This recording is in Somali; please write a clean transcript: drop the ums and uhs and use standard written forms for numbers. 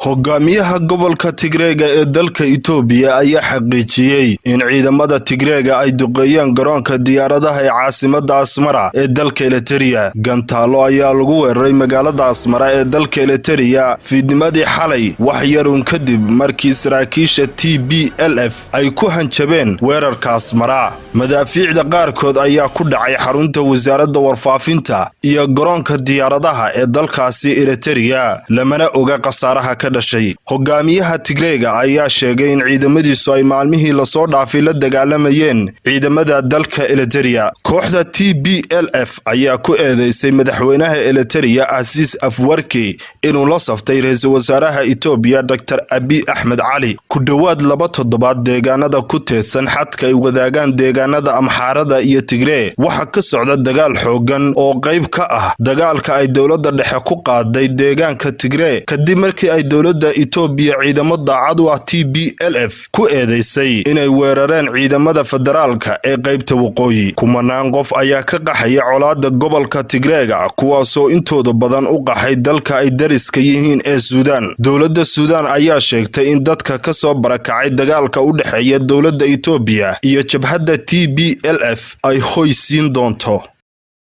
Hogaamiyaha gobolka Tigreega ee dalka Itoobiya ayaa xaqiijiyay in ciidamada Tigreega ay duqeeyeen garoonka diyaaradaha ee caasimadda Asmara ee dalka Eritrea. Gantaalo ayaa lagu weeraray magaalada Asmara ee dalka Eritrea fiidnimadii xalay wax yarun kadib markii saraakiisha TPLF ay ku hanjabeen weerarka Asmara. Madaafiicda qaarkood ayaa ku dhacay xarunta wasaaradda warfaafinta iyo garoonka diyaaradaha ee dalkaasi Eritrea, lamana oga khasaaraha ka dhashay. Hogaamiyaha Tigreega ayaa sheegay in ciidamadiisu ay maalmihii la soo dhaafay la dagaalamayeen ciidamada dalka Eritrea. Kooxda TPLF ayaa ku eedeysay madaxweynaha Eritrea Aziz Afwerki inuu la saftay ra'iisul wasaaraha Itoobiya Dr. Abiy Ahmed Cali ku dhawaad 2 toddobaad deegaanada ku teedsan xadka ay wadaagaan deegaanada Amxaarada iyo Tigray. Waxa ka socda dagaal xoogan oo qayb ka ah dagaalka ay dawladda dhexe ku qaaday deegaanka Tigray kadib markii ay dawladda Itoobiya ciidamo daacad u ah TPLF ku eedeysay inay weerareen ciidamada federaalka ee qaybta waqooyi. Kumanaan qof ayaa ka qaxaya colaadda gobolka Tigreega, kuwaasoo intooda badan u qaxay dalka ay dariska yihiin ee Suudaan. Dawladda Suudaan ayaa sheegtay in dadka ka soo barakacay dagaalka u dhexeeya dawladda Itoobiya iyo jabhadda TPLF ay hoy siin doonto.